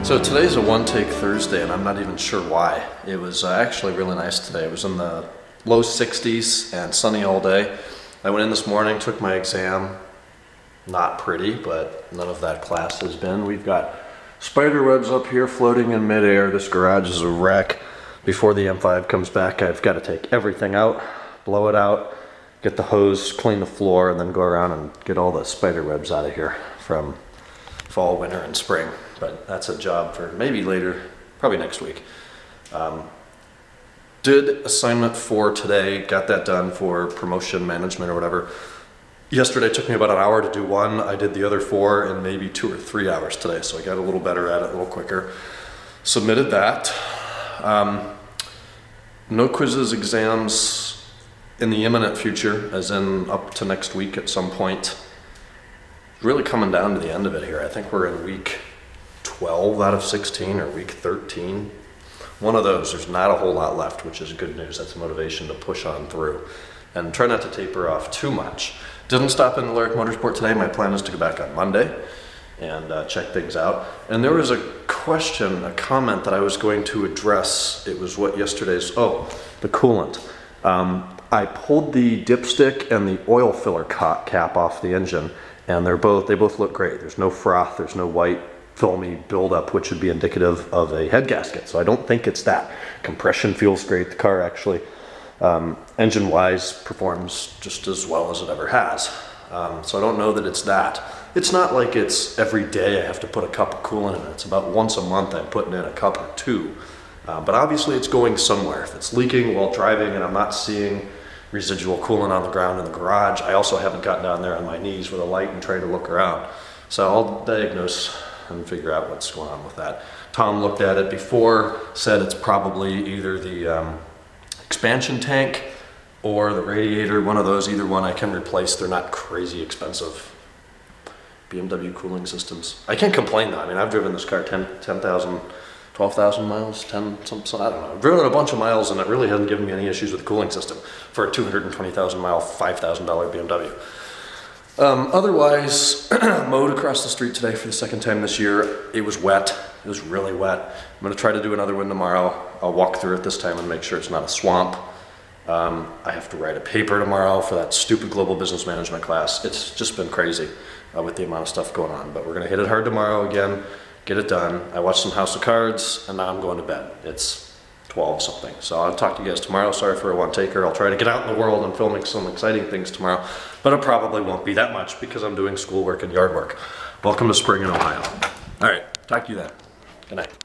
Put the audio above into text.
So today's a one-take Thursday, and I'm not even sure why. It was actually really nice today. It was in the low 60s and sunny all day. I went in this morning, took my exam. Not pretty, but none of that class has been. We've got spider webs up here floating in midair. This garage is a wreck. Before the M5 comes back, I've got to take everything out, blow it out, get the hose, clean the floor, and then go around and get all the spider webs out of here from fall, winter, and spring. But that's a job for maybe later, probably next week. Did assignment 4 today, got that done for promotion management or whatever. Yesterday took me about an hour to do one. I did the other 4 in maybe 2 or 3 hours today, so I got a little better at it, a little quicker. Submitted that. No quizzes, exams in the imminent future, as in up to next week at some point. Really coming down to the end of it here. I think we're in week 12 out of 16 or week 13. One of those. There's not a whole lot left, which is good news. That's motivation to push on through and try not to taper off too much. Didn't stop in the Lyric Motorsport today. My plan is to go back on Monday and check things out. And there was a question, a comment that I was going to address. It was what yesterday's, the coolant. I pulled the dipstick and the oil filler cap off the engine, and they both look great. There's no froth, there's no white filmy buildup, which would be indicative of a head gasket. So I don't think it's that. Compression feels great. The car actually, engine-wise, performs just as well as it ever has. So I don't know that it's that. It's not like it's every day I have to put a cup of coolant in it. It's about once a month I'm putting in a cup or 2. But obviously it's going somewhere. If it's leaking while driving and I'm not seeing residual coolant on the ground in the garage, I also haven't gotten down there on my knees with a light and trying to look around. So I'll diagnose and figure out what's going on with that. Tom looked at it before, said it's probably either the expansion tank or the radiator, one of those, either one I can replace. They're not crazy expensive. BMW cooling systems. I can't complain though. I mean, I've driven this car 10,000, 12,000 miles, 10, something, I don't know. I've driven a bunch of miles and it really hasn't given me any issues with the cooling system for a 220,000 mile, $5,000 BMW. Otherwise, mowed across the street today for the second time this year. It was wet. It was really wet. I'm going to try to do another one tomorrow. I'll walk through it this time and make sure it's not a swamp. I have to write a paper tomorrow for that stupid global business management class. It's just been crazy with the amount of stuff going on. But we're going to hit it hard tomorrow again, get it done. I watched some House of Cards, and now I'm going to bed. It's 12 something. So I'll talk to you guys tomorrow. Sorry for a one-taker. I'll try to get out in the world and filming some exciting things tomorrow, but it probably won't be that much because I'm doing schoolwork and yard work. Welcome to spring in Ohio. All right, talk to you then. Good night.